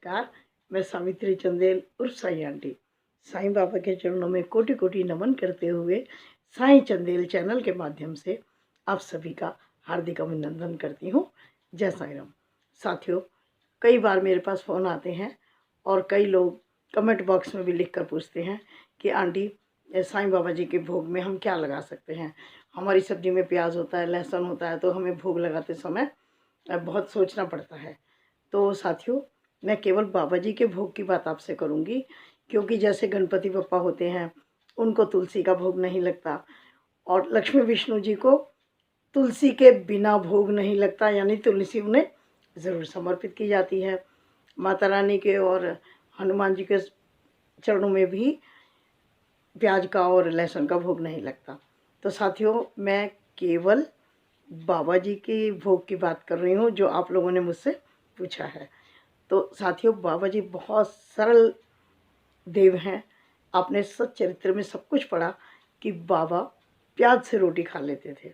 नमस्कार। मैं सावित्री चंदेल उर्फ साई आंटी साईं बाबा के चरणों में कोटि कोटि नमन करते हुए साईं चंदेल चैनल के माध्यम से आप सभी का हार्दिक अभिनंदन करती हूँ। जय साईं राम। साथियों, कई बार मेरे पास फ़ोन आते हैं और कई लोग कमेंट बॉक्स में भी लिख कर पूछते हैं कि आंटी साईं बाबा जी के भोग में हम क्या लगा सकते हैं। हमारी सब्जी में प्याज होता है, लहसुन होता है, तो हमें भोग लगाते समय बहुत सोचना पड़ता है। तो साथियों, मैं केवल बाबा जी के भोग की बात आपसे करूंगी, क्योंकि जैसे गणपति बप्पा होते हैं उनको तुलसी का भोग नहीं लगता और लक्ष्मी विष्णु जी को तुलसी के बिना भोग नहीं लगता, यानी तुलसी उन्हें ज़रूर समर्पित की जाती है। माता रानी के और हनुमान जी के चरणों में भी प्याज का और लहसुन का भोग नहीं लगता। तो साथियों, मैं केवल बाबा जी के भोग की बात कर रही हूँ जो आप लोगों ने मुझसे पूछा है। तो साथियों, बाबा जी बहुत सरल देव हैं। आपने सच्चरित्र में सब कुछ पढ़ा कि बाबा प्याज से रोटी खा लेते थे,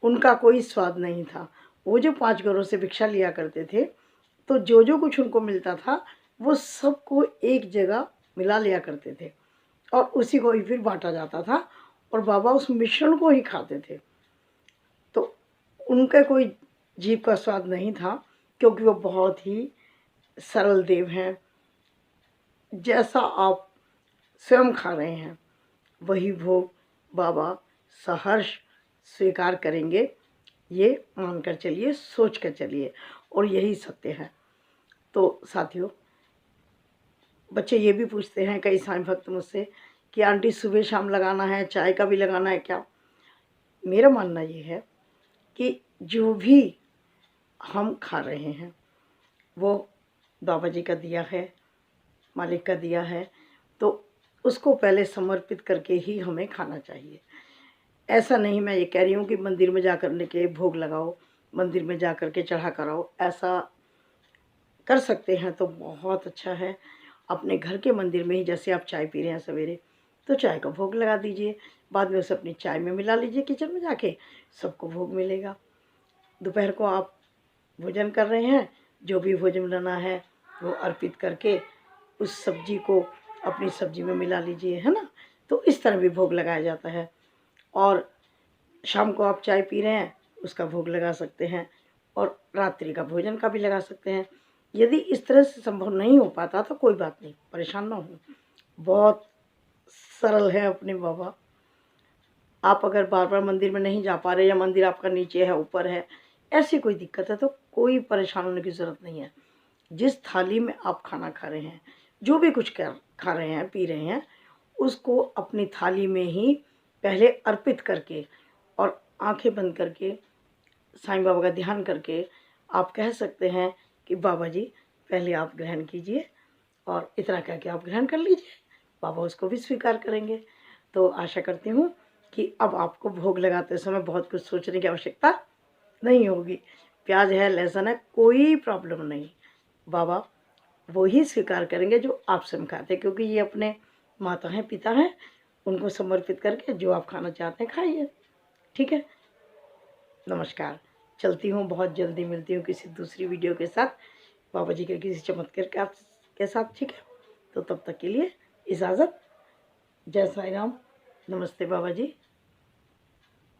उनका कोई स्वाद नहीं था। वो जो 5 घरों से भिक्षा लिया करते थे, तो जो जो कुछ उनको मिलता था वो सबको एक जगह मिला लिया करते थे और उसी को ही फिर बांटा जाता था और बाबा उस मिश्रण को ही खाते थे। तो उनका कोई जीभ का स्वाद नहीं था, क्योंकि वो बहुत ही सरल देव हैं। जैसा आप स्वयं खा रहे हैं वही भोग बाबा सहर्ष स्वीकार करेंगे। ये मानकर चलिए, सोच कर चलिए, और यही सत्य है। तो साथियों, बच्चे ये भी पूछते हैं कई साईं भक्त मुझसे कि आंटी सुबह शाम लगाना है, चाय का भी लगाना है क्या। मेरा मानना ये है कि जो भी हम खा रहे हैं वो बाबा जी का दिया है, मालिक का दिया है, तो उसको पहले समर्पित करके ही हमें खाना चाहिए। ऐसा नहीं मैं ये कह रही हूँ कि मंदिर में जा कर के भोग लगाओ, मंदिर में जा कर के चढ़ा कराओ। ऐसा कर सकते हैं तो बहुत अच्छा है। अपने घर के मंदिर में ही, जैसे आप चाय पी रहे हैं सवेरे, तो चाय का भोग लगा दीजिए, बाद में उसे अपनी चाय में मिला लीजिए, किचन में जाके सबको भोग मिलेगा। दोपहर को आप भोजन कर रहे हैं, जो भी भोजन बनाना है वो अर्पित करके उस सब्जी को अपनी सब्जी में मिला लीजिए, है ना। तो इस तरह भी भोग लगाया जाता है। और शाम को आप चाय पी रहे हैं, उसका भोग लगा सकते हैं, और रात्रि का भोजन का भी लगा सकते हैं। यदि इस तरह से संभव नहीं हो पाता तो कोई बात नहीं, परेशान ना हो। बहुत सरल है अपने बाबा। आप अगर बार बार मंदिर में नहीं जा पा रहे, या मंदिर आपका नीचे है ऊपर है, ऐसी कोई दिक्कत है, तो कोई परेशान होने की ज़रूरत नहीं है। जिस थाली में आप खाना खा रहे हैं, जो भी कुछ खा रहे हैं, पी रहे हैं, उसको अपनी थाली में ही पहले अर्पित करके और आंखें बंद करके साईं बाबा का ध्यान करके आप कह सकते हैं कि बाबा जी पहले आप ग्रहण कीजिए, और इतना कह के आप ग्रहण कर लीजिए, बाबा उसको भी स्वीकार करेंगे। तो आशा करती हूँ कि अब आपको भोग लगाते समय बहुत कुछ सोचने की आवश्यकता नहीं होगी। प्याज है, लहसुन है, कोई प्रॉब्लम नहीं, बाबा वो ही स्वीकार करेंगे जो आप स्वयं खाते हैं, क्योंकि ये अपने माता हैं, पिता हैं, उनको समर्पित करके जो आप खाना चाहते हैं खाइए। ठीक है, नमस्कार। चलती हूँ, बहुत जल्दी मिलती हूँ किसी दूसरी वीडियो के साथ, बाबा जी के किसी चमत्कार के साथ। ठीक है, तो तब तक के लिए इजाज़त। जय साईं राम। नमस्ते बाबा जी।